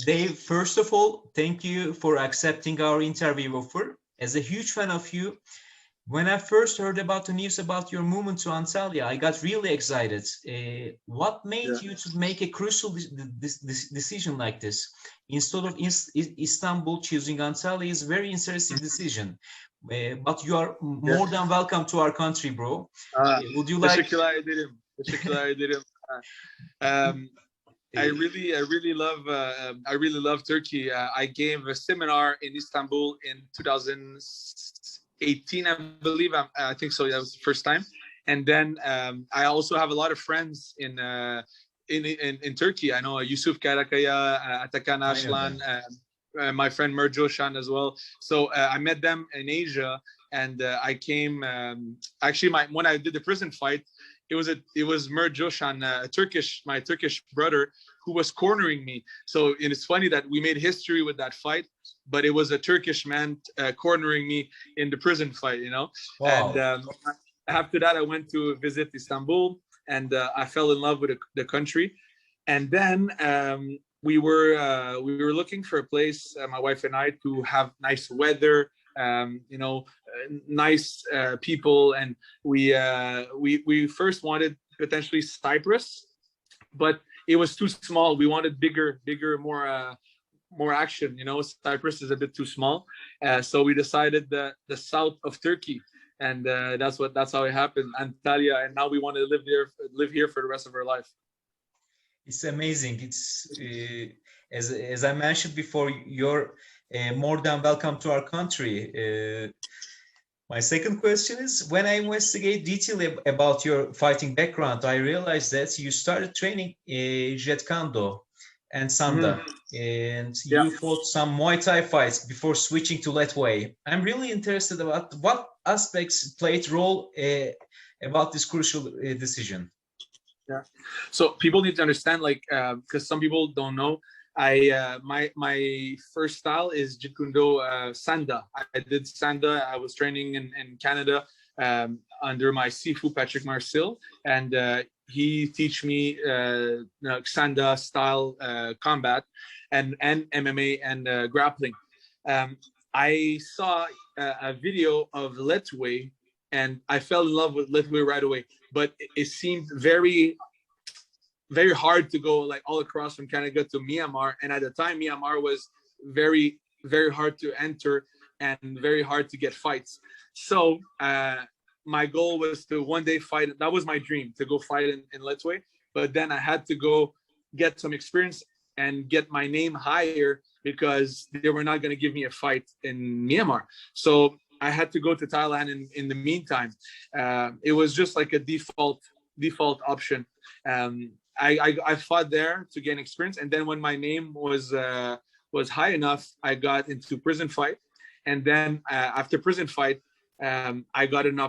Dave, first of all, thank you for accepting our interview offer. As a huge fan of you, when I first heard about the news about your movement to Antalya, I got really excited. What made Yeah. you to make a crucial decision like this? Instead of Istanbul, choosing Antalya is a very interesting decision. But you are Yeah. more than welcome to our country, bro. Would you like? Teşekkürler ederim. Teşekkürler ederim. Um, I really love Turkey. I gave a seminar in Istanbul in 2018, I believe. I think so. That was the first time. And then I also have a lot of friends in Turkey. I know Yusuf Karakaya, Atakan Ashlan, my friend Merjoshan as well. So I met them in Asia, and I came. Actually, when I did the prison fight, it was Merjoshan, my Turkish brother, who was cornering me. So it's funny that we made history with that fight, but it was a Turkish man cornering me in the prison fight, you know. Wow. And after that, I went to visit Istanbul, and I fell in love with the country. And then we were looking for a place, my wife and I, to have nice weather, nice people, and we first wanted potentially Cyprus, but it was too small. We wanted bigger, more action. You know, Cyprus is a bit too small, so we decided the south of Turkey, and that's how it happened, Antalya, and now we want to live here for the rest of our life. It's amazing. It's as I mentioned before, you're more than welcome to our country. My second question is, when I investigate detail about your fighting background, I realized that you started training Jet Kando and Sanda, and you fought some Muay Thai fights before switching to Lethwei. I'm really interested about what aspects played role about this crucial decision. Yeah. So people need to understand, like, because some people don't know, my first style is Jeet Kune Do Sanda. I did Sanda. I was training in Canada under my Sifu Patrick Marcel, and he teach me Sanda style combat and MMA and grappling. I saw a video of Lethwei, and I fell in love with Lethwei right away. But it seemed very hard to go like all across from Canada to Myanmar. And at the time, Myanmar was very, very hard to enter and very hard to get fights. So my goal was to one day fight. That was my dream, to go fight in Lethwei. But then I had to go get some experience and get my name higher, because they were not going to give me a fight in Myanmar. So I had to go to Thailand in the meantime. It was just like a default option. I fought there to gain experience, and then when my name was high enough, I got into prison fight, and then after prison fight, I got an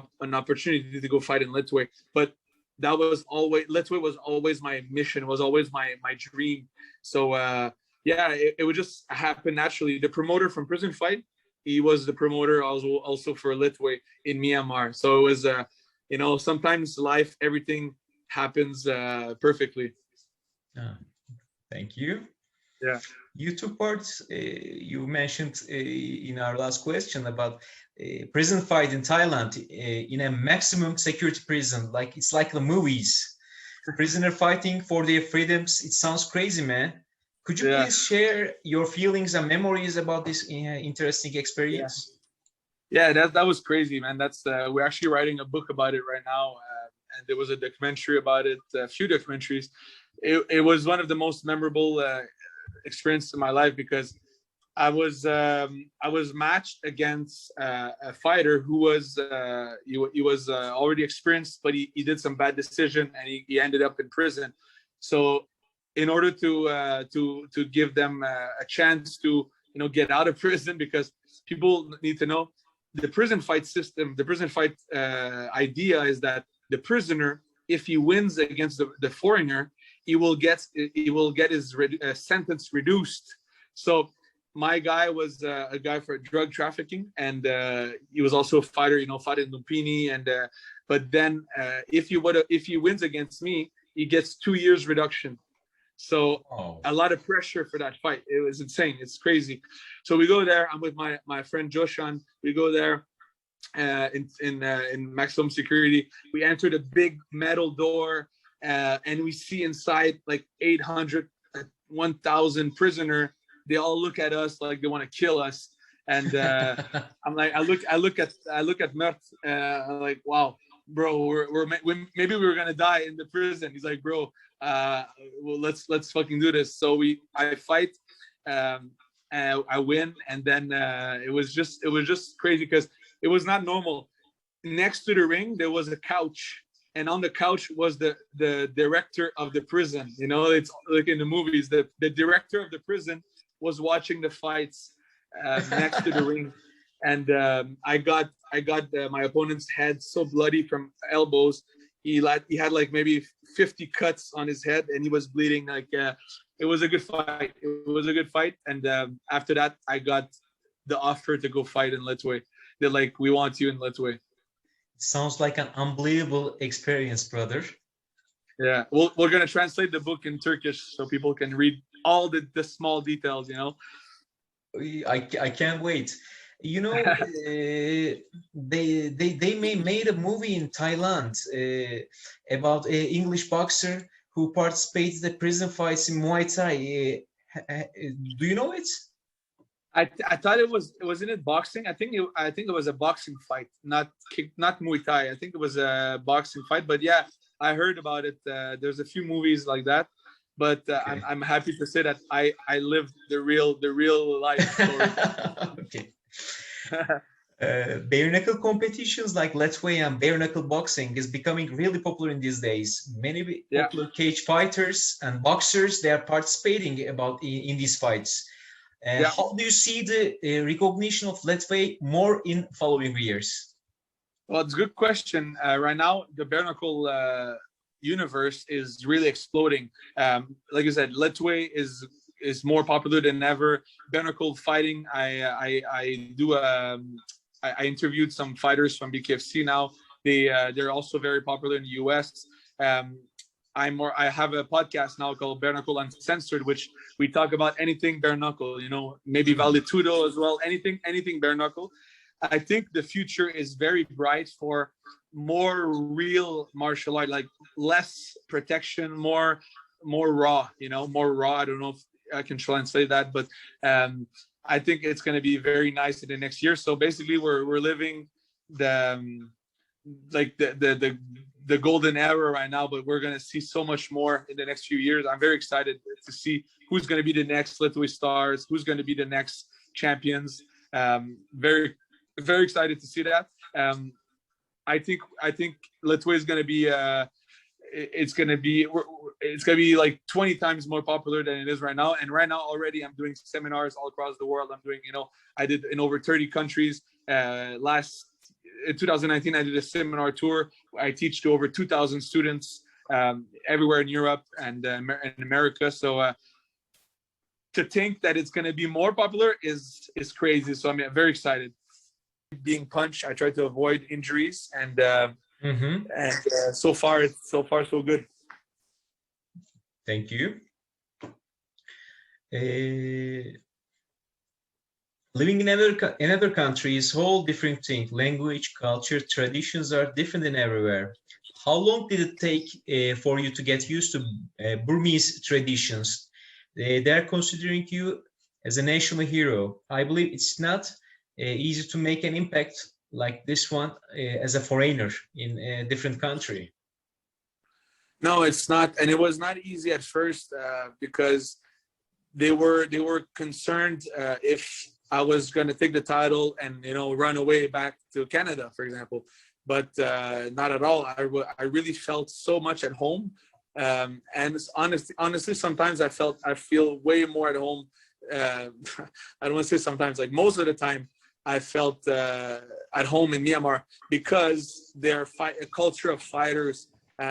opportunity to go fight in Lethwei. But that was always, Lethwei was always my mission, was always my dream. So it would just happen naturally. The promoter from prison fight, he was the promoter also for Lethwei in Myanmar. So it was, sometimes life, everything happens perfectly. Thank you. Yeah. You took part, you mentioned in our last question about prison fight in Thailand in a maximum security prison. Like, it's like the movies. Prisoner fighting for their freedoms. It sounds crazy, man. Could you please share your feelings and memories about this interesting experience? Yeah, that was crazy, man. That's we're actually writing a book about it right now, and there was a documentary about it, a few documentaries. It was one of the most memorable experiences in my life, because I was matched against a fighter who was he was already experienced, but he did some bad decision, and he ended up in prison. So in order to give them a chance to get out of prison, because people need to know the prison fight system, the prison fight idea is that the prisoner, if he wins against the foreigner, he will get his sentence reduced. So my guy was a guy for drug trafficking, and he was also a fighter, fought in Lumpini, and but then if he wins against me, he gets 2 years reduction. So Oh. a lot of pressure for that fight. It was insane. It's crazy. So we go there. I'm with my friend Joshan. We go there in maximum security. We enter the big metal door, and we see inside like 800, 1,000 prisoner. They all look at us like they want to kill us. And I'm like, I look at Mert. I'm like, wow, bro, maybe we were gonna die in the prison. He's like, bro, well, let's fucking do this. So I fight, I win, and then it was just crazy because it was not normal. Next to the ring there was a couch, and on the couch was the director of the prison. You know, it's like in the movies, the director of the prison was watching the fights next to the ring. And I got my opponent's head so bloody from elbows. He had like maybe 50 cuts on his head, and he was bleeding. Like it was a good fight. It was a good fight. And after that, I got the offer to go fight in Lethwei. They're like, we want you in Lethwei. Sounds like an unbelievable experience, brother. Yeah, we're gonna translate the book in Turkish so people can read all the small details. You know. I can't wait. You know, they made a movie in Thailand about an English boxer who participates in the prison fights in Muay Thai. Do you know it? I thought wasn't it boxing? I think it was a boxing fight, not Muay Thai. I think it was a boxing fight. But yeah, I heard about it. There's a few movies like that. But Okay. I'm happy to say that I lived the real life story. Okay. Bare knuckle competitions like Lethwei and bare knuckle boxing is becoming really popular in these days. Many popular cage fighters and boxers, they are participating in these fights. How do you see the recognition of Lethwei more in following years? Well, it's a good question. Right now, the bare knuckle universe is really exploding. Like I said, Lethwei is more popular than ever. Bare knuckle fighting. I interviewed some fighters from BKFC now. They're also very popular in the US. I have a podcast now called Bare Knuckle Uncensored, which we talk about anything bare knuckle. You know, maybe Valetudo as well. Anything bare knuckle. I think the future is very bright for more real martial art, like less protection, more raw. You know, more raw. I don't know if I can translate that, but I think it's going to be very nice in the next year. So basically, we're living the golden era right now, but we're going to see so much more in the next few years. I'm very excited to see who's going to be the next Lethwei stars, who's going to be the next champions. Very, very excited to see that. I think Lethwei is going to be it's going to be like 20 times more popular than it is right now. And right now already I'm doing seminars all across the world. I'm doing, I did in over 30 countries. In 2019, I did a seminar tour. I teach to over 2,000 students everywhere in Europe and in America. So to think that it's going to be more popular is crazy. So I'm very excited. Being punched, I try to avoid injuries, and so far so good. Thank you. Living in another country is a whole different thing. Language, culture, traditions are different in everywhere. How long did it take for you to get used to Burmese traditions? They are considering you as a national hero. I believe it's not easy to make an impact like this one as a foreigner in a different country. No, it's not, and it was not easy at first because they were concerned if I was going to take the title and run away back to Canada, for example. But not at all. I really felt so much at home, and honestly, sometimes I feel way more at home. I don't want to say sometimes, like most of the time, I felt at home in Myanmar because they're a culture of fighters.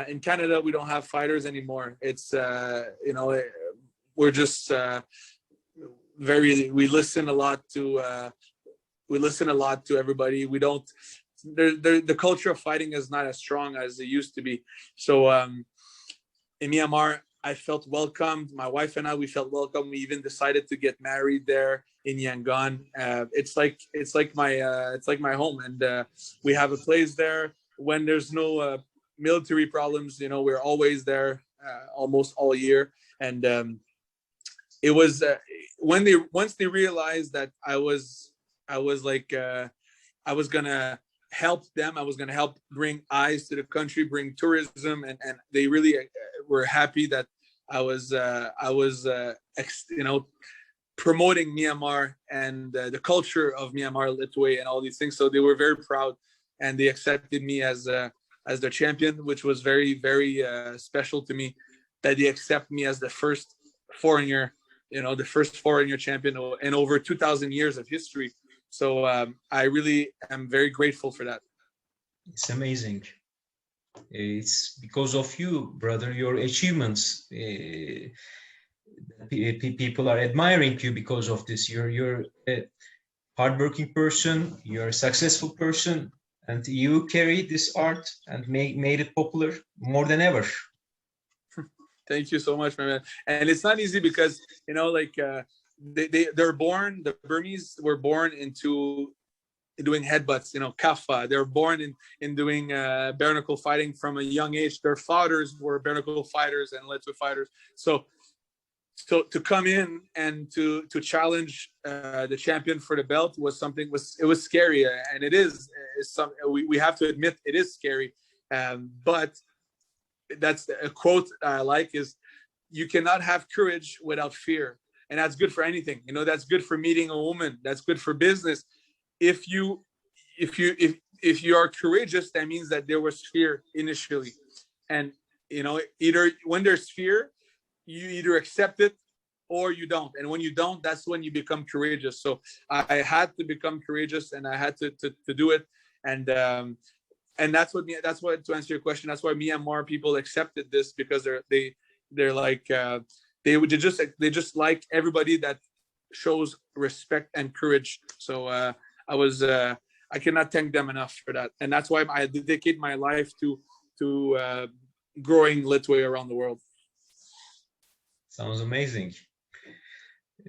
In Canada, we don't have fighters anymore. It's we're just we listen a lot to everybody. We don't. The culture of fighting is not as strong as it used to be. So in Myanmar, I felt welcomed. My wife and I, we felt welcome. We even decided to get married there in Yangon. It's like my home, and we have a place there. When there's no military problems, we're always there almost all year. And it was once they realized that I was like I was gonna help them. I was gonna help bring eyes to the country, bring tourism, and they really were happy that I was promoting Myanmar and the culture of Myanmar, Lethwei, and all these things. So they were very proud, and they accepted me as their champion, which was very, very special to me. That they accept me as the first foreigner, the first foreigner champion in over 2,000 years of history. So I really am very grateful for that. It's amazing. It's because of you, brother, your achievements. People are admiring you because of this. You're a hardworking person, you're a successful person, and you carried this art and made it popular more than ever. Thank you so much, my man. And it's not easy because, the Burmese were born into doing headbutts, kafa. They were born in doing bare knuckle fighting from a young age. Their fathers were bare knuckle fighters and Lethwei fighters. So to come in and to challenge the champion for the belt was scary, and it is. We have to admit it is scary, but that's a quote I like is, "You cannot have courage without fear," and that's good for anything. That's good for meeting a woman. That's good for business. If you are courageous, that means that there was fear initially, and either when there's fear, you either accept it or you don't. And when you don't, that's when you become courageous. So I had to become courageous, and I had to do it. And that's what to answer your question, that's why Myanmar people accepted this, because they're like they just like everybody that shows respect and courage. So I cannot thank them enough for that. And that's why I dedicate my life to growing Lethwei around the world. Sounds amazing.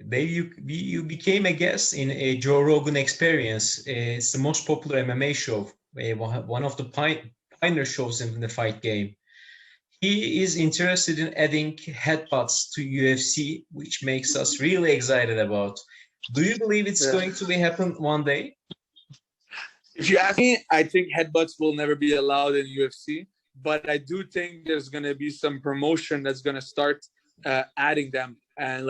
Dave, you became a guest in a Joe Rogan Experience. It's the most popular MMA show, one of the pioneer shows in the fight game. He is interested in adding headbutts to UFC, which makes us really excited about. Do you believe it's going to happen one day? If you ask me, I think headbutts will never be allowed in UFC, but I do think there's going to be some promotion that's going to start adding them. And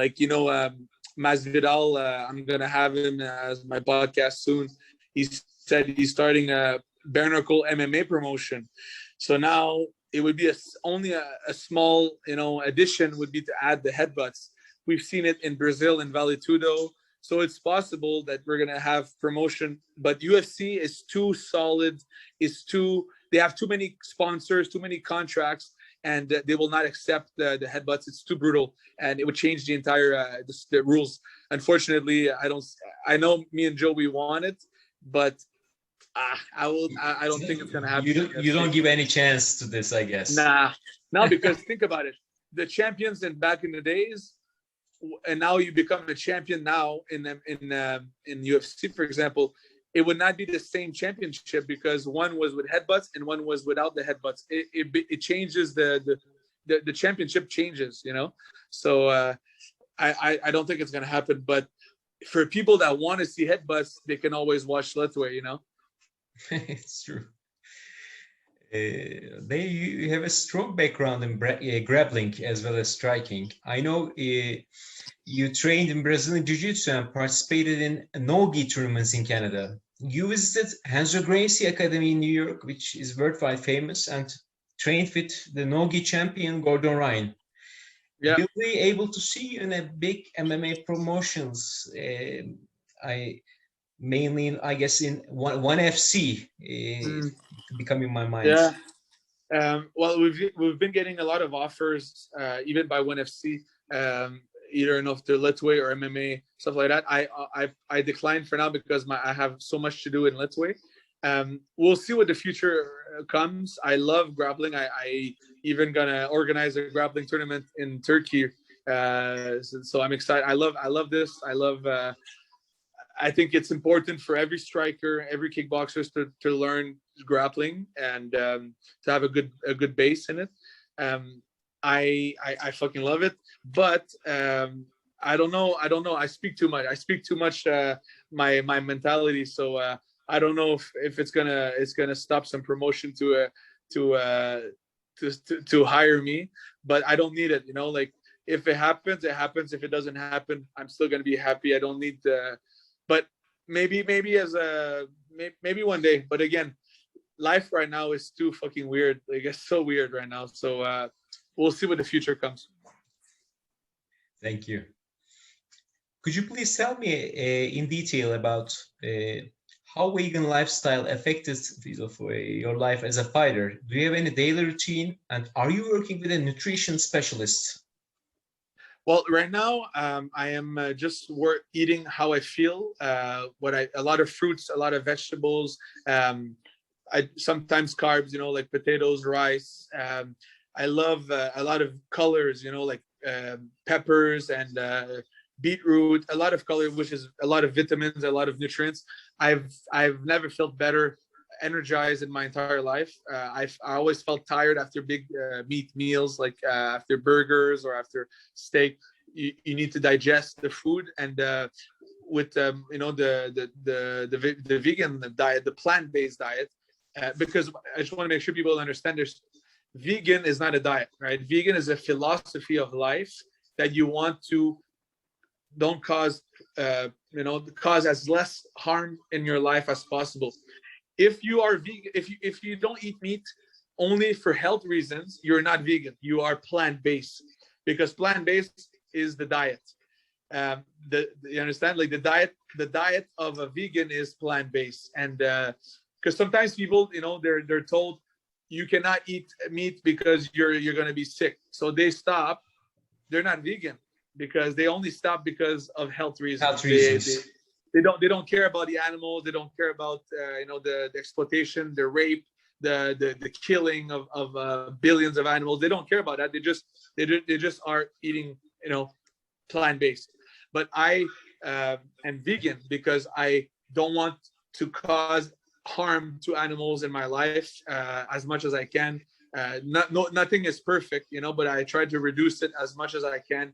Masvidal, I'm going to have him as my podcast soon. He said he's starting a bare knuckle MMA promotion. So now it would be only a small, addition would be to add the headbutts. We've seen it in Brazil in Vale Tudo. So it's possible that we're going to have promotion, but UFC is too solid. They have too many sponsors, too many contracts, and they will not accept the headbutts. It's too brutal, and it would change the entire the rules. Unfortunately, I know me and Joe, we want it, but I don't think it's going to happen. You don't give any chance to this, I guess. No, because think about it. The champions back in the days, and now you become a champion now in UFC, for example, it would not be the same championship because one was with headbutts and one was without the headbutts. It changes the championship changes, So I don't think it's going to happen. But for people that want to see headbutts, they can always watch Lethwei, It's true. You have a strong background in grappling as well as striking. I know you trained in Brazilian Jiu-Jitsu and participated in no-gi tournaments in Canada. You visited Renzo Gracie Academy in New York, which is worldwide famous, and trained with the no-gi champion Gordon Ryan. Yeah. You'll be able to see you in a big MMA promotions. Mainly, I guess, in one FC becoming my mind. Yeah. Well, we've been getting a lot of offers, even by one FC, either after Lethwei or MMA, stuff like that. I declined for now because I have so much to do in Lethwei. We'll see what the future comes. I love grappling. I even gonna organize a grappling tournament in Turkey. So I'm excited. I love this. I love. I think it's important for every striker, every kickboxer to learn grappling and to have a good base in it. I fucking love it, but I don't know. I speak too much. I speak too much. My mentality. So I don't know if it's gonna stop some promotion to to hire me, but I don't need it. You know, like if it happens, it happens. If it doesn't happen, I'm still gonna be happy. I don't need the, but maybe as a maybe one day. But again, life right now is too fucking weird. Like it's so weird right now. So we'll see what the future comes. Thank you. Could you please tell me in detail about how vegan lifestyle affected your life as a fighter? Do you have any daily routine, and are you working with a nutrition specialist? Well, right now I am just eating how I feel. A lot of fruits, a lot of vegetables. I sometimes carbs, you know, like potatoes, rice. I love a lot of colors, you know, like peppers and beetroot. A lot of color, which is a lot of vitamins, a lot of nutrients. I've never felt better energized in my entire life. I always felt tired after big meat meals, like after burgers or after steak. You need to digest the food, and with you know the vegan diet, the plant-based diet, because I just want to make sure people understand there's vegan is not a diet, right? Vegan is a philosophy of life that you want to don't cause you know cause as less harm in your life as possible. If you are vegan, if you don't eat meat only for health reasons, you're not vegan. You are plant-based, because plant-based is the diet. You understand? Like the diet of a vegan is plant-based, and because sometimes people, you know, they're told you cannot eat meat because you're going to be sick, so they stop. They're not vegan because they only stop because of health reasons. Health reasons. They don't care about the animals. They don't care about you know the exploitation, the rape, the killing of billions of animals. They don't care about that. They just are eating, you know, plant based. But I am vegan because I don't want to cause harm to animals in my life as much as I can. Nothing is perfect, you know, but I try to reduce it as much as I can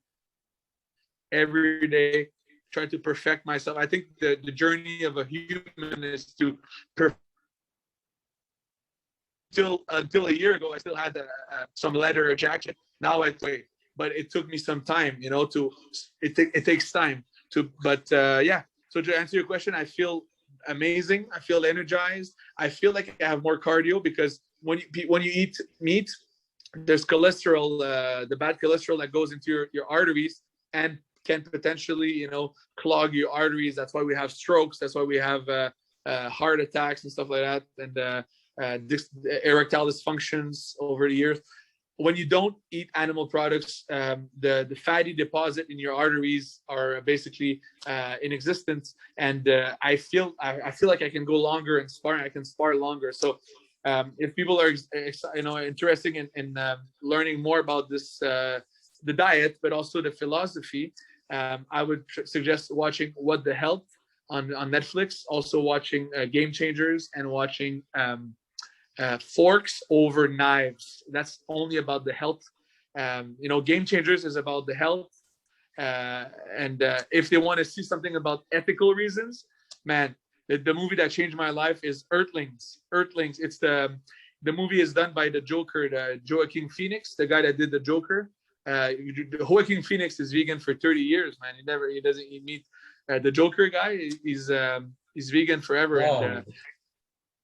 every day. Try to perfect myself. I think the journey of a human is to perfect. Until a year ago, I still had some leather jacket. Now I play, but it took me some time, you know. It takes time to. But yeah. So to answer your question, I feel amazing. I feel energized. I feel like I have more cardio because when you eat meat, there's cholesterol, the bad cholesterol that goes into your arteries and can potentially, you know, clog your arteries. That's why we have strokes. That's why we have heart attacks and stuff like that, and erectile dysfunctions over the years. When you don't eat animal products, the fatty deposit in your arteries are basically in existence, and I feel like I can go longer and spar. I can spar longer. So if people are you know interested in learning more about this the diet, but also the philosophy, I would suggest watching What the Health on Netflix. Also watching Game Changers and watching Forks Over Knives. That's only about the health. You know, Game Changers is about the health. And if they want to see something about ethical reasons, man, the movie that changed my life is Earthlings. Earthlings. It's the movie is done by the Joker, the Joaquin Phoenix, the guy that did the Joker. Joaquin Phoenix is vegan for 30 years, man. He doesn't eat meat. The Joker guy, he's vegan forever. Wow. And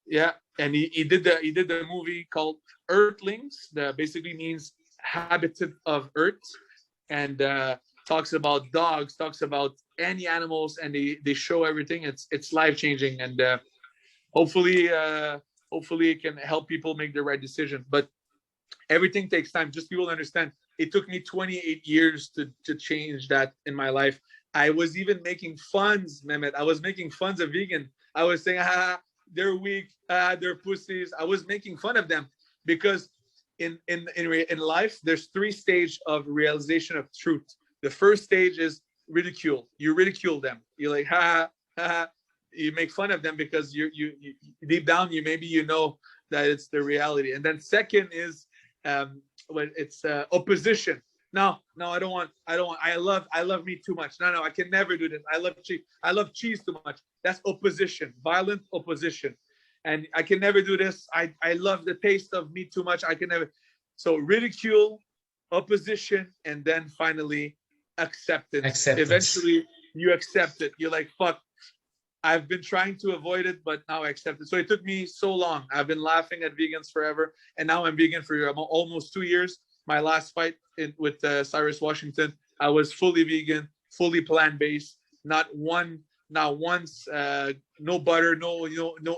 yeah, and he did the movie called Earthlings. That basically means habitat of Earth, and talks about dogs, talks about any animals, and they show everything. It's life changing, and hopefully it can help people make the right decision. But everything takes time. Just people understand. It took me 28 years to change that in my life. I was even making funs, Mehmet. I was making funs of vegan. I was saying, they're weak, they're pussies. I was making fun of them because in life, there's three stages of realization of truth. The first stage is ridicule. You ridicule them. You're like, ha, ha, ha. You make fun of them because you deep down, maybe you know that it's the reality. And then second is when it's opposition. No, I don't want. I love meat too much. No, I can never do this. I love cheese too much. That's opposition, violent opposition. And I can never do this. I love the taste of meat too much. I can never. So ridicule, opposition, and then finally acceptance. Eventually you accept it. You're like, fuck, I've been trying to avoid it, but now I accept it. So it took me so long. I've been laughing at vegans forever, and now I'm vegan for almost 2 years. My last fight with Cyrus Washington, I was fully vegan, fully plant-based, not once, no butter, no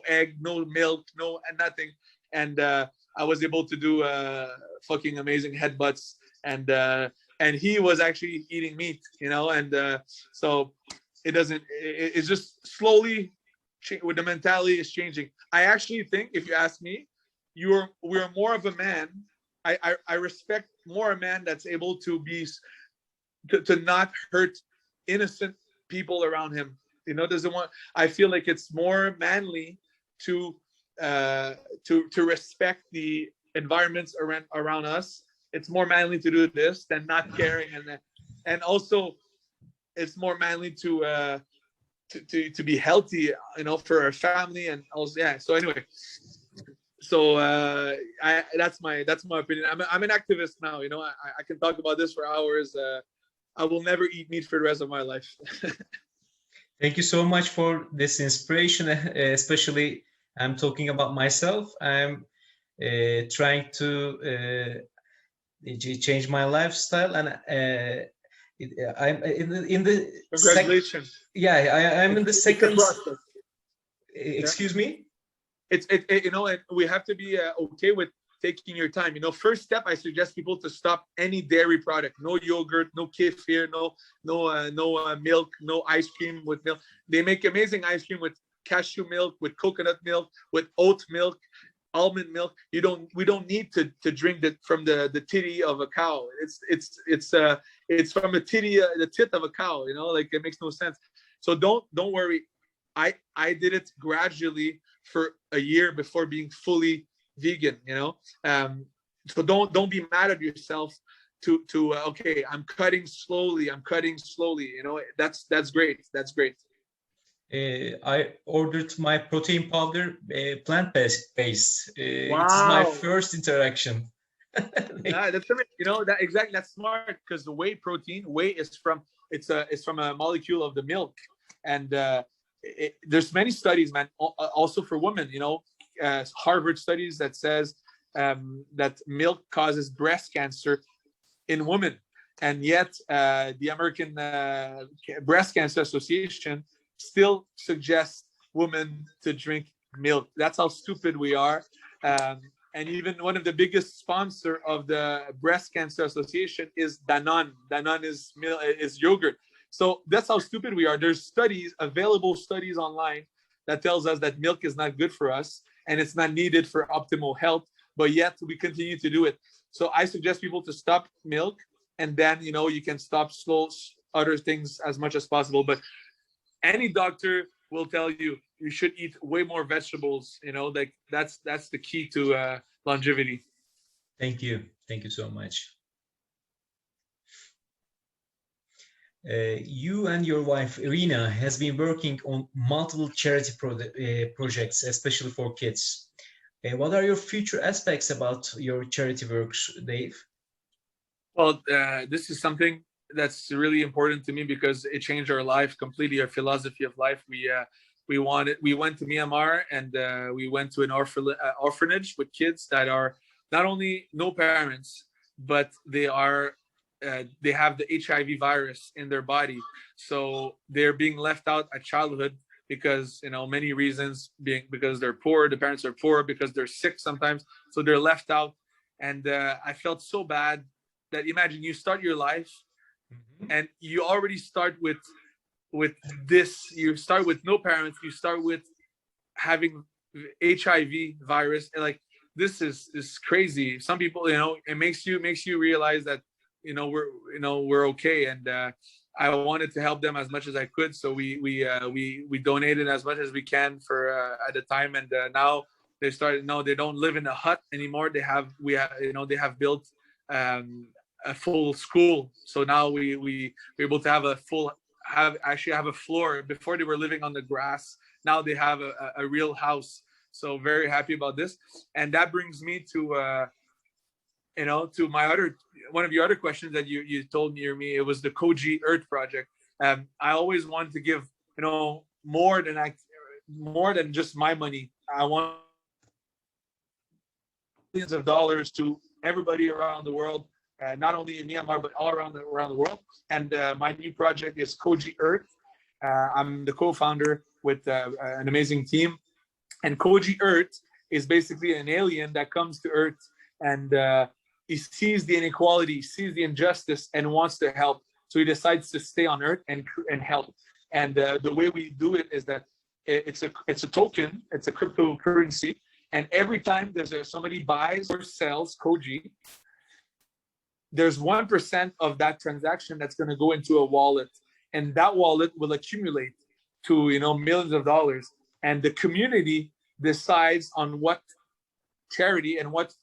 egg, no milk, no nothing. And I was able to do fucking amazing headbutts, and he was actually eating meat, and so it's just slowly with the mentality is changing. I actually think, if you ask me, we're more of a man. I respect more a man that's able to not hurt innocent people around him. Doesn't want. I feel like it's more manly to respect the environments around us. It's more manly to do this than not caring, and also it's more manly to be healthy, for our family, and also So anyway, that's my opinion. I'm an activist now. I can talk about this for hours. I will never eat meat for the rest of my life. Thank you so much for this inspiration. Especially, I'm talking about myself. I'm trying to change my lifestyle, and I'm in the Congratulations. I'm in the second. Excuse me. It's and we have to be okay with taking your time. First step, I suggest people to stop any dairy product. No yogurt, no kefir, no milk, no ice cream with milk. They make amazing ice cream with cashew milk, with coconut milk, with oat milk, almond milk. We don't need to drink that from the titty of a cow. It's from the tit of a cow. Like, it makes no sense. So don't worry. I did it gradually for a year before being fully vegan. So don't be mad at yourself to okay, I'm cutting slowly. That's great. I ordered my protein powder plant-based. Wow. It's my first interaction. That's exactly. That's smart, because the whey protein, is from a molecule of the milk, and there's many studies, man, also for women. Harvard studies that says that milk causes breast cancer in women, and yet the American Breast Cancer Association still suggests women to drink milk. That's how stupid we are. And even one of the biggest sponsor of the Breast Cancer Association is Danone. Danone is yogurt. So that's how stupid we are. There's available studies online that tells us that milk is not good for us and it's not needed for optimal health, but yet we continue to do it. So I suggest people to stop milk, and then you can stop other things as much as possible. But any doctor will tell you should eat way more vegetables. Like that's the key to longevity. Thank you so much. You and your wife Irina has been working on multiple charity projects, especially for kids. What are your future aspects about your charity works, Dave? Well, this is something that's really important to me because it changed our life completely, our philosophy of life. We went to Myanmar, and we went to an orphanage with kids that are not only no parents, but they have the HIV virus in their body. So they're being left out at childhood because, many reasons, because they're poor, the parents are poor, because they're sick sometimes. So they're left out. And I felt so bad that, imagine you start your life and you already start with this. You start with no parents. You start with having HIV virus. And like, this is crazy. Some people, it makes you realize that, we're okay. And I wanted to help them as much as I could. So we donated as much as we can for at the time. And now they started, no, they don't live in a hut anymore. They have built a full school. So now we're able to have have a floor. Before they were living on the grass. Now they have a real house. So very happy about this. And that brings me to to my one of your other questions that you told me. It was the Koji Earth project. I always wanted to give more than just my money. I want millions of dollars to everybody around the world, not only in Myanmar but all around the world. And my new project is Koji Earth. I'm the co-founder with an amazing team. And Koji Earth is basically an alien that comes to Earth and he sees the inequality, sees the injustice, and wants to help. So he decides to stay on Earth and help. And the way we do it is that it's a token, it's a cryptocurrency, and every time somebody buys or sells Koji, there's 1% of that transaction that's going to go into a wallet, and that wallet will accumulate to millions of dollars. And the community decides on what charity and what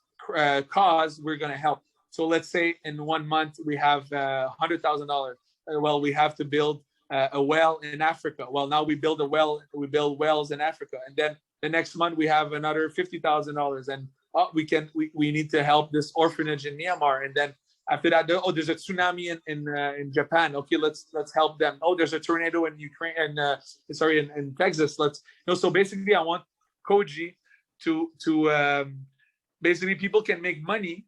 cause we're going to help. So let's say in 1 month we have $100,000. Well, we have to build a well in Africa. Well, now we build a well. We build wells in Africa, and then the next month we have another $50,000, and we need to help this orphanage in Myanmar. And then after that, there's a tsunami in Japan. Okay, let's help them. Oh, there's a tornado in Ukraine and in Texas. So basically, I want Koji to basically people can make money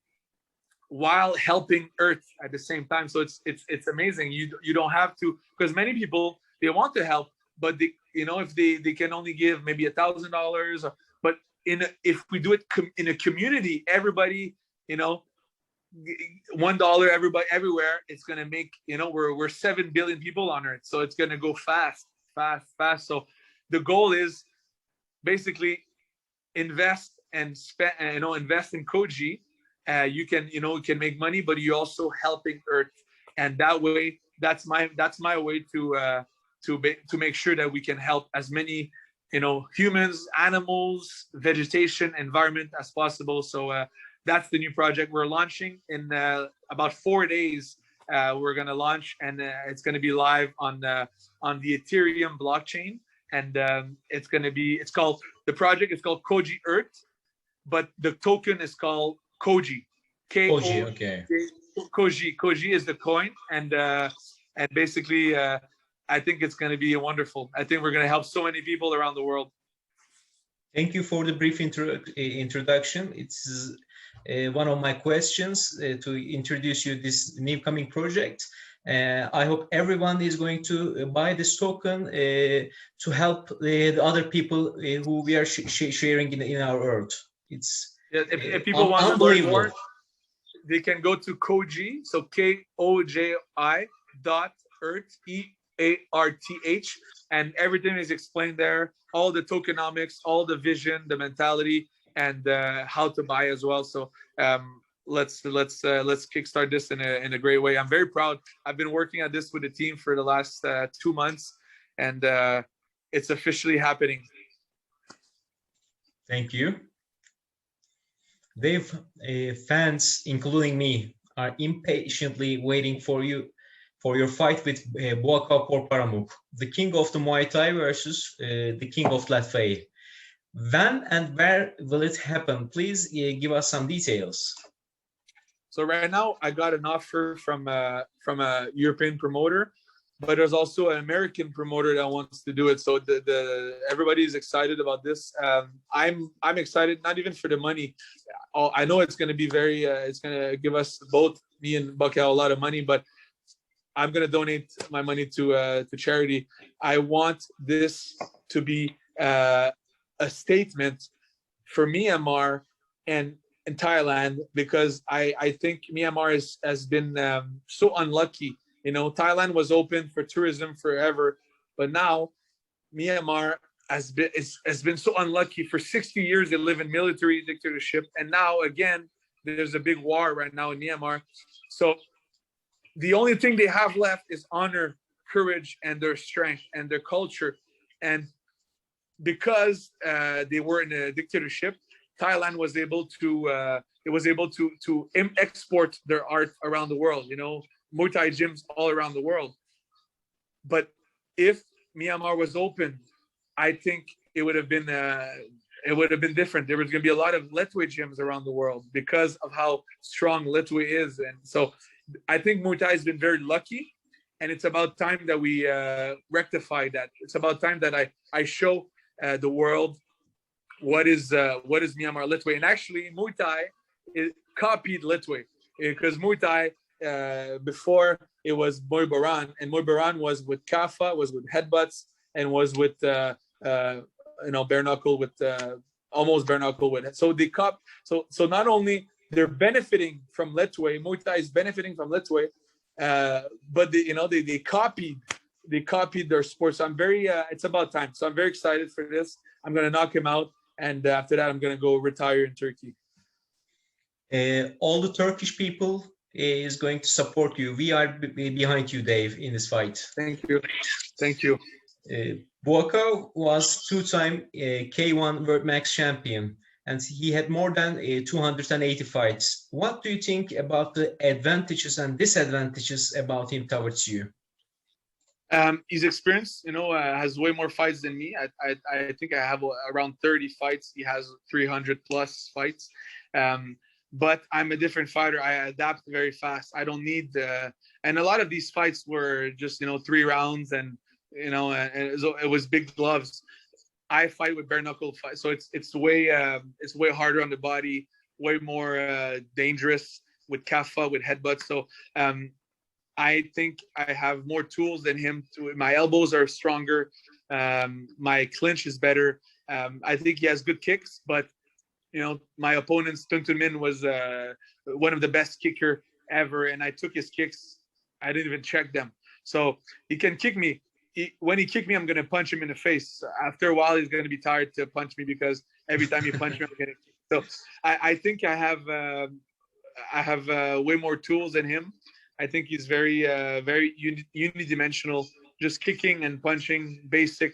while helping Earth at the same time. So it's amazing. You don't have to, because many people, they want to help, but if they can only give maybe $1,000, but if we do it in a community, everybody, $1 everybody everywhere, it's gonna make we're 7 billion people on Earth, so it's gonna go fast. So the goal is basically invest and spend, invest in Koji. You can make money, but you're also helping Earth, and that way, that's my way to make sure that we can help as many humans, animals, vegetation, environment as possible. So that's the new project we're launching in about 4 days. We're gonna launch, and it's gonna be live on the Ethereum blockchain, and the project is called Koji Earth, but the token is called Koji. Koji, okay. Koji is the coin, and basically, I think it's going to be wonderful. I think we're going to help so many people around the world. Thank you for the brief introduction. It's one of my questions to introduce you this new coming project. I hope everyone is going to buy this token to help the other people who we are sharing in our Earth. It's if people want to learn more, they can go to Koji, so KOJI.earth, EARTH, and everything is explained there. All the tokenomics, all the vision, the mentality, and how to buy as well. So let's kickstart this in a great way. I'm very proud. I've been working at this with the team for the last 2 months, and it's officially happening. Thank you. Dave, fans, including me, are impatiently waiting for your fight with Buakaw Porparamuk, the king of the Muay Thai versus the king of Lethwei. When and where will it happen? Please give us some details. So right now, I got an offer from a European promoter, but there's also an American promoter that wants to do it. So everybody is excited about this. I'm excited, not even for the money. I know it's going to be it's going to give us both, me and Buakaw, a lot of money, but I'm going to donate my money to charity. I want this to be a statement for Myanmar and Thailand, because I think Myanmar has been so unlucky. Thailand was open for tourism forever, but now Myanmar has been so unlucky. For 60 years, they live in military dictatorship. And now, again, there's a big war right now in Myanmar. So the only thing they have left is honor, courage, and their strength and their culture. And because they were in a dictatorship, Thailand was able to export their art around the world. You know, Muay Thai gyms all around the world. But if Myanmar was open, I think it would have been different. There was going to be a lot of Lethwei gyms around the world because of how strong Lethwei is. And so I think Muay Thai has been very lucky, and it's about time that we rectify that. It's about time that I show the world what is Myanmar Lethwei. And actually, Muay Thai copied Lethwei, because Muay Thai before it was Muay Baran, and Muay Baran was with kafa, was with headbutts, and was with bare knuckle, with almost bare knuckle with it. So they so not only they're benefiting from Lethwei, Muay Thai is benefiting from Lethwei, but they copied their sport. So I'm very it's about time. So I'm very excited for this. I'm gonna knock him out, and after that I'm gonna go retire in Turkey. All the Turkish people is going to support you. We are behind you, Dave, in this fight. Thank you. Buakaw was two-time K1 World Max champion, and he had more than 280 fights. What do you think about the advantages and disadvantages about him towards you? His experience, has way more fights than me. I think I have around 30 fights. He has 300 plus fights. But I'm a different fighter. I adapt very fast. I don't need and a lot of these fights were just 3 rounds, and it was big gloves. I fight with bare knuckle fight, so it's way harder on the body, way more dangerous with kafa, with headbutts. So I think I have more tools than him. My elbows are stronger. My clinch is better. I think he has good kicks, but my opponent's Tuntun Min was one of the best kicker ever, and I took his kicks. I didn't even check them. So he can kick me. When he kicked me, I'm going to punch him in the face. After a while, he's going to be tired to punch me, because every time he punch me, I'm going to kick. So I think I have way more tools than him. I think he's very unidimensional, just kicking and punching, basic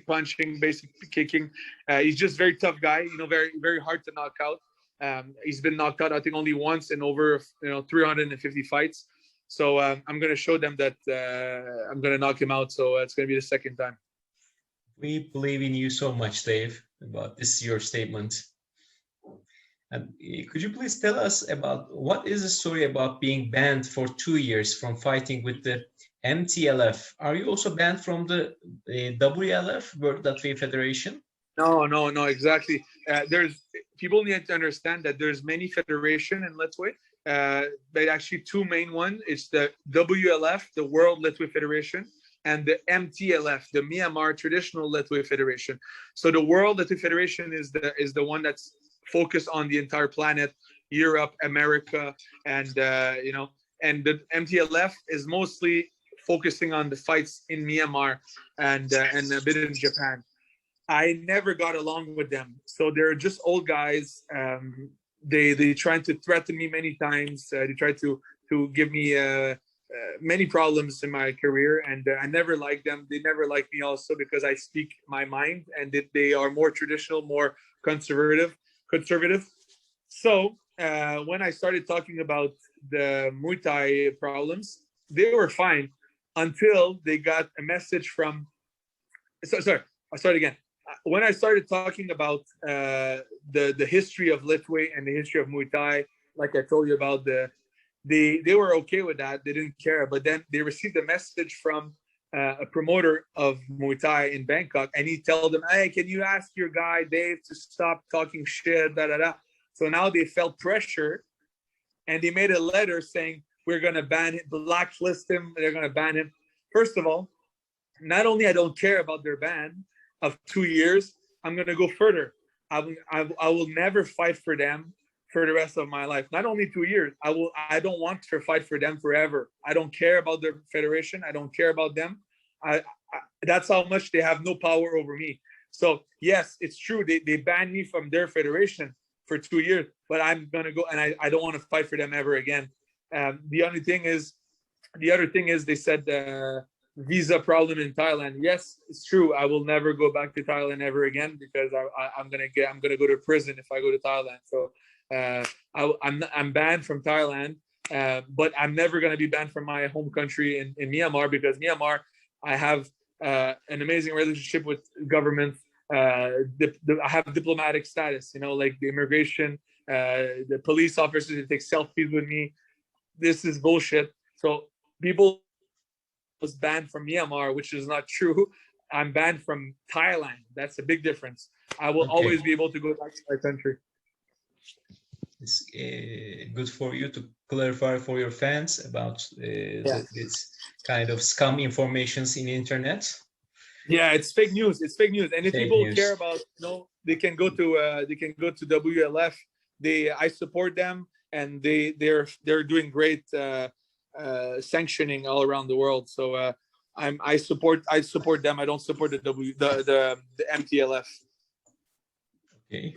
punching, basic kicking. He's just very tough guy, very, very hard to knock out. He's been knocked out, I think, only once in over 350 fights. So I'm going to show them that I'm going to knock him out. So it's going to be the second time. We believe in you so much, Dave, about this your statement. And could you please tell us about what is the story about being banned for 2 years from fighting with the MTLF? Are you also banned from the WLF, World Lethwei Federation? No, exactly. There's people need to understand that there's many federation in Lethwei. But actually 2 main ones. It's the WLF, the World Lethwei Federation, and the MTLF, the Myanmar Traditional Lethwei Federation. So the World Lethwei Federation is the one that's focused on the entire planet, Europe, America, and and the MTLF is mostly focusing on the fights in Myanmar and a bit in Japan. I never got along with them, so they're just old guys. They tried to threaten me many times. They tried to give me many problems in my career, and I never liked them. They never liked me also, because I speak my mind, and they are more traditional, more conservative. So when I started talking about the Muay Thai problems, they were fine until they got a message from. Sorry, I'll start again. When I started talking about the history of Lethwei and the history of Muay Thai, like I told you about, they were okay with that. They didn't care. But then they received a message from a promoter of Muay Thai in Bangkok, and he told them, "Hey, can you ask your guy Dave to stop talking shit?" So now they felt pressure, and they made a letter saying, "We're gonna ban him, blacklist him. They're gonna ban him." First of all, not only I don't care about their ban of 2 years, I'm going to go further. I will never fight for them for the rest of my life. Not only 2 years, I don't want to fight for them forever. I don't care about their federation. I don't care about them. That's how much they have no power over me. So yes, it's true. They banned me from their federation for 2 years, but I'm gonna go, and I don't want to fight for them ever again. The other thing is they said visa problem in Thailand. Yes, it's true. I will never go back to Thailand ever again because I'm gonna go to prison if I go to Thailand. So I'm banned from Thailand, but I'm never gonna be banned from my home country in Myanmar, because Myanmar, I have an amazing relationship with government. I have diplomatic status, like the immigration, the police officers that take selfies with me. This is bullshit. So people was banned from Myanmar, which is not true. I'm banned from Thailand. That's a big difference. I will always be able to go back to my country. It's good for you to clarify for your fans about this kind of scam informations in the internet. Yeah, it's fake news. It's fake news. And if people care about, they can go to WLF. I support them, and they're doing great sanctioning all around the world. So I support them. I don't support the MTLF. Okay.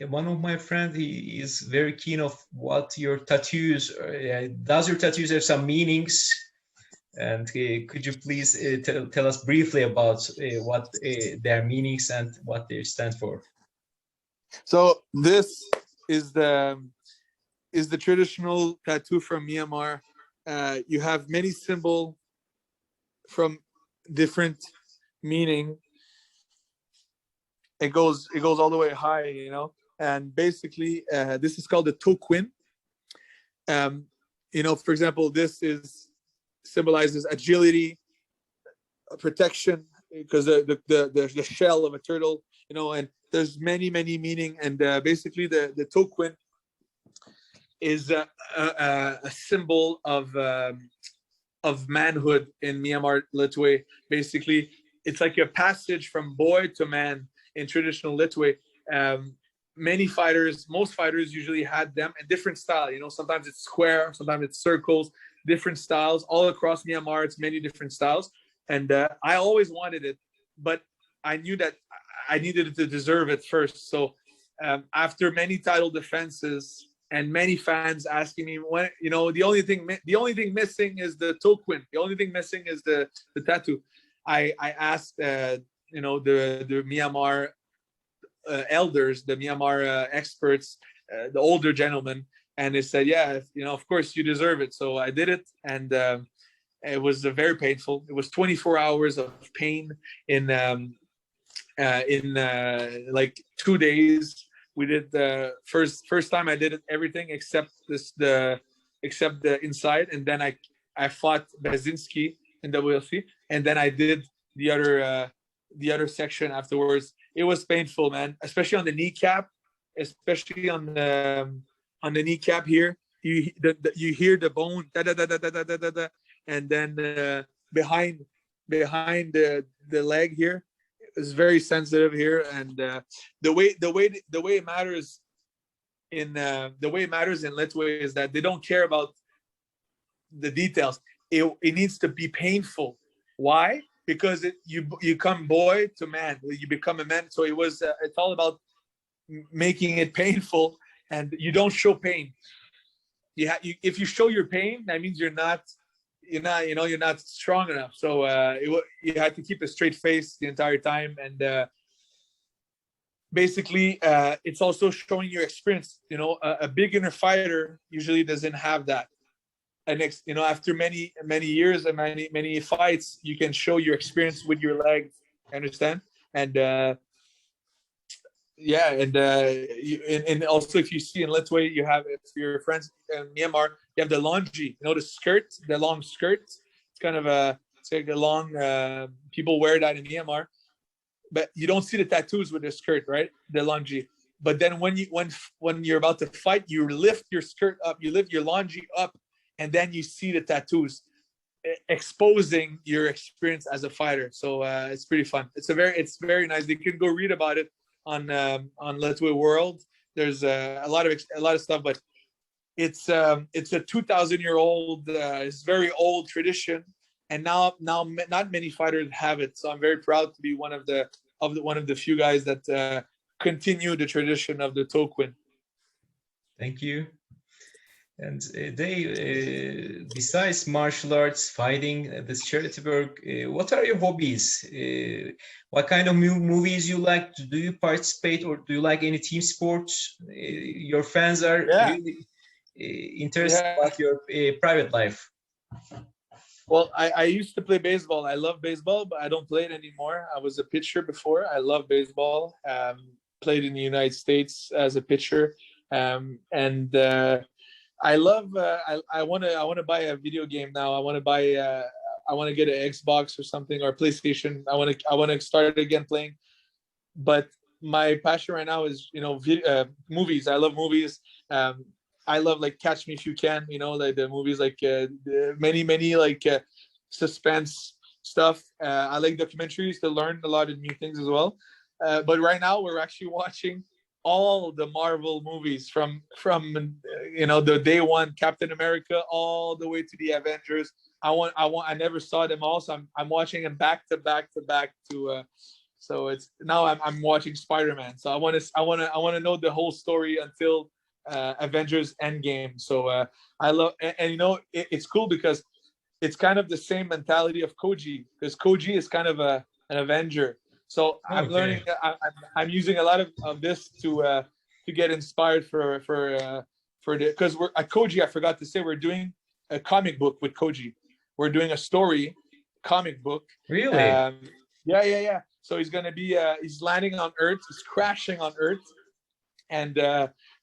One of my friends, he is very keen of what your tattoos. Does your tattoos have some meanings? And could you please tell us briefly about what their meanings and what they stand for? So this is the traditional tattoo from Myanmar. You have many symbols from different meaning. It goes all the way high, and basically this is called the toquin. For example, this symbolizes agility, protection, because the shell of a turtle, and there's many meaning. And basically the toquin is a symbol of manhood in Myanmar Lethwei. Basically, it's like a passage from boy to man in traditional Lethwei. Most fighters usually had them in different style. Sometimes it's square, sometimes it's circles, different styles all across Myanmar. It's many different styles, and I always wanted it, but I knew that I needed it to deserve it first. So after many title defenses and many fans asking me, when, the only thing missing is the toquin. The only thing missing is the tattoo. I asked the Myanmar elders, the Myanmar experts, the older gentlemen, and they said, yeah, of course you deserve it. So I did it, and it was very painful. It was 24 hours of pain in like 2 days. We did the first time I did it, everything except the inside, and then I fought Basinski in WLC, and then I did the other section afterwards. It was painful, man, especially on the kneecap, especially on the kneecap here. You hear the bone, da, da, da, da, da, da, da, da, and then behind the leg here is very sensitive here, and the way it matters in Lethwei is that they don't care about the details. It needs to be painful. Why? Because you come boy to man, you become a man. So it's all about making it painful, and you don't show pain. If you show your pain, that means you're not strong enough. So you had to keep a straight face the entire time, and basically it's also showing your experience. A beginner fighter usually doesn't have that. And after many years and many fights, you can show your experience with your legs. Understand? And and also if you see in Lethwei, you have, if your friends in Myanmar, you have the longi, the long skirt. It's kind of it's like a long. People wear that in Myanmar, but you don't see the tattoos with the skirt, right? The longi. But then when you're about to fight, you lift your skirt up, you lift your longi up, and then you see the tattoos, exposing your experience as a fighter. So it's pretty fun. It's very nice. You can go read about it on Lethwei World. There's a lot of stuff, but it's a 2,000-year-old, it's very old tradition, and now not many fighters have it. So I'm very proud to be one of the few guys that continue the tradition of the Tokwin. Thank you. And besides martial arts, fighting, this charity work, what are your hobbies? What kind of movies you like? Do you participate, or do you like any team sports? Your fans are really interested about your private life. Well, I used to play baseball. I love baseball, but I don't play it anymore. I was a pitcher before. I love baseball. Played in the United States as a pitcher, and I love. I want to buy a video game now. I want to buy. I want to get an Xbox or something, or PlayStation. I want to start again playing. But my passion right now is movies. I love movies. I love like Catch Me If You Can. Like the movies, like many like suspense stuff. I like documentaries to learn a lot of new things as well. But right now we're actually watching all the Marvel movies from the day one Captain America all the way to the Avengers. I never saw them all, so I'm watching them back to back to so it's now I'm watching Spider-Man. So I want to know the whole story until Avengers Endgame. So I love, and it's cool because it's kind of the same mentality of Koji, because Koji is kind of an Avenger. So I'm learning. I'm using a lot of this to get inspired for the, because we're at Koji. I forgot to say we're doing a comic book with Koji. We're doing a story comic book. Really? Yeah. So he's gonna be he's landing on Earth. He's crashing on Earth, and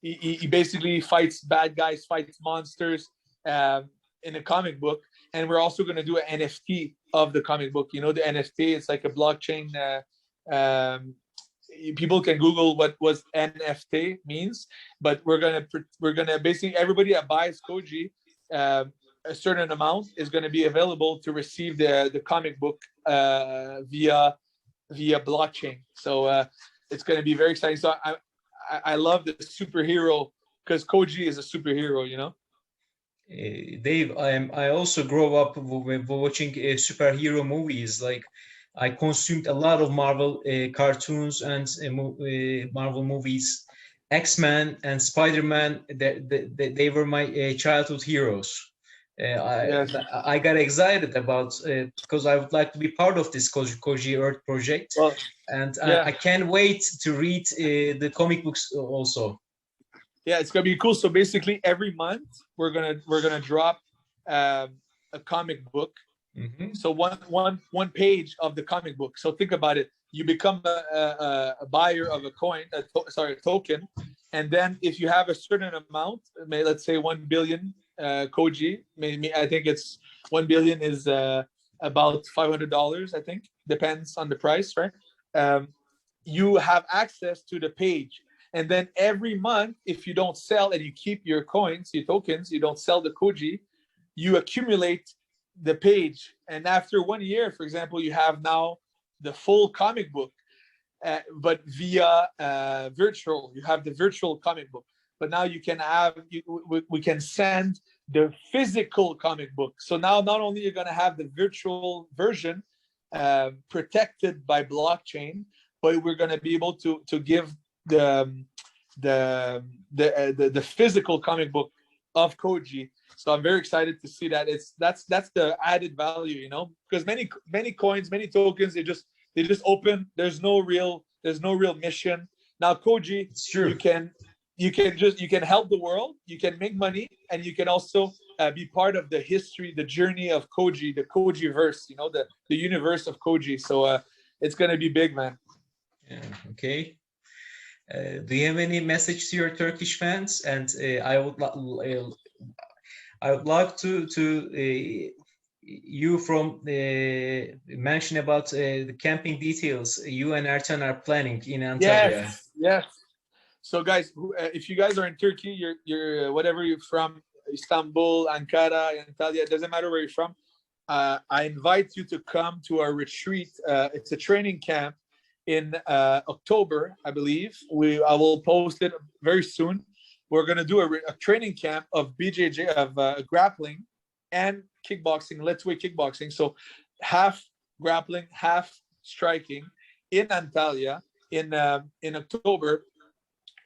he basically fights bad guys, fights monsters in a comic book. And we're also gonna do an NFT of the comic book. The NFT. It's like a blockchain. People can Google what was NFT means, but we're gonna basically everybody that buys Koji, a certain amount is going to be available to receive the comic book via blockchain. So it's going to be very exciting. So I love the superhero, because Koji is a superhero, Dave, I also grew up watching superhero movies. Like, I consumed a lot of Marvel cartoons and Marvel movies. X-Men and Spider-Man, they were my childhood heroes. I got excited about because I would like to be part of this Koji Earth project, and I can't wait to read the comic books also. Yeah, it's gonna be cool. So basically, every month we're gonna drop a comic book. Mm-hmm. So one page of the comic book. So think about it. You become a buyer of a coin, a token, and then if you have a certain amount, let's say 1 billion Koji, maybe I think it's 1 billion is about $500. I think depends on the price, right? You have access to the page, and then every month, if you don't sell and you keep your coins, your tokens, you don't sell the Koji, you accumulate the page, and after 1 year, for example, you have now the full comic book, but via virtual. You have the virtual comic book, but now you can have we can send the physical comic book. So now not only you're going to have the virtual version protected by blockchain, but we're going to be able to give the physical comic book of Koji. So I'm very excited to see that. That's the added value, because many coins, many tokens, they just open. There's no real mission. Now Koji, it's true. you can help the world, you can make money, and you can also be part of the history, the journey of Koji, the Koji verse, the universe of Koji. So it's gonna be big, man. Yeah, okay. Do you have any message to your Turkish fans? And I would like to you from mention about the camping details you and Ertan are planning in Antalya. Yes. So guys, if you guys are in Turkey, you're whatever you're from, Istanbul, Ankara, Antalya, it doesn't matter where you're from. I invite you to come to our retreat. It's a training camp in October, I believe. I will post it very soon. We're going to do a training camp of BJJ, of grappling and kickboxing, Lethwei kickboxing. So half grappling, half striking in Antalya in October.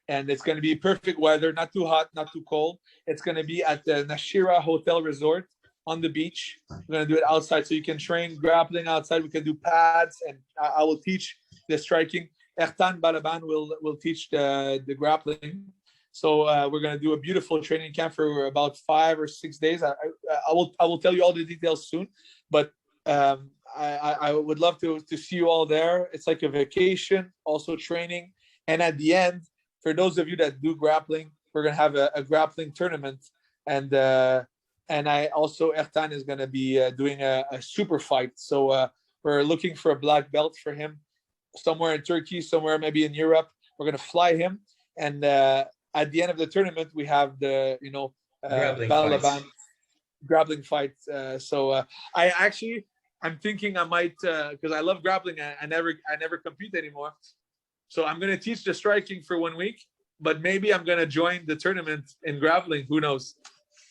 And it's going to be perfect weather, not too hot, not too cold. It's going to be at the Nashira Hotel Resort on the beach. We're going to do it outside, so you can train grappling outside. We can do pads, and I will teach the striking. Ertan Balaban will teach the grappling. So we're going to do a beautiful training camp for about 5 or 6 days. I will tell you all the details soon, but I would love to see you all there. It's like a vacation, also training, and at the end, for those of you that do grappling, we're gonna have a grappling tournament, and I also Ertan is gonna be doing a super fight. So we're looking for a black belt for him, somewhere in Turkey, somewhere maybe in Europe. We're gonna fly him, and at the end of the tournament, we have the Balaban grappling fight. So I'm thinking I might, because I love grappling. I never compete anymore. So I'm going to teach the striking for 1 week, but maybe I'm going to join the tournament in grappling. Who knows?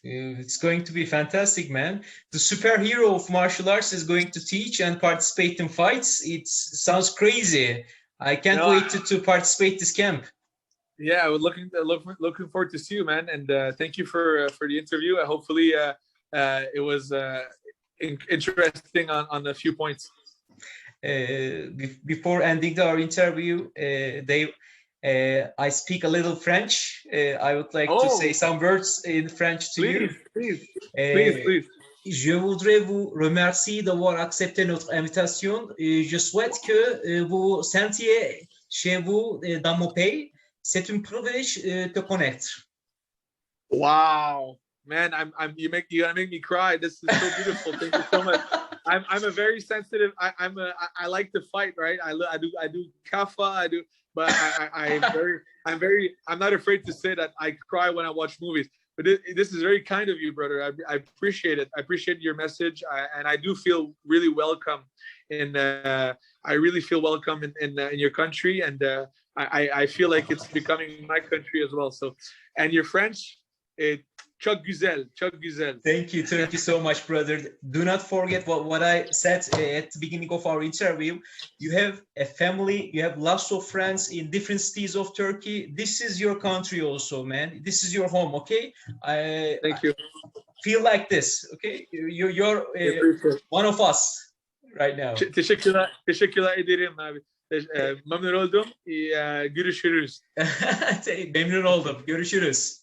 It's going to be fantastic, man. The superhero of martial arts is going to teach and participate in fights. It sounds crazy. I can't wait to participate this camp. Yeah, we're looking forward to see you, man. And thank you for the interview. Hopefully it was interesting on a few points. Before ending our interview, I speak a little French. I would like to say some words in French to you. Please. Je voudrais vous remercier d'avoir accepté notre invitation. Je souhaite que vous sentiez chez vous dans mon pays. C'est un privilège de connaître. Wow, man, you're gonna make me cry. This is so beautiful. Thank you so much. I'm a very sensitive. I like to fight, right? I do kafa. But I'm not afraid to say that I cry when I watch movies. But this is very kind of you, brother. I appreciate it. I appreciate your message, and I do feel really welcome. I really feel welcome in your country, and I feel like it's becoming my country as well. So, and your French, çok güzel. Thank you so much, brother. Do not forget what I said at the beginning of our interview. You have a family, you have lots of friends in different cities of Turkey. This is your country also, man. This is your home, okay? Thank you. Feel like this, okay? You're one of us right now. Teşekkürler ederim abi. Memnun oldum. Görüşürüz. Memnun oldum. Görüşürüz.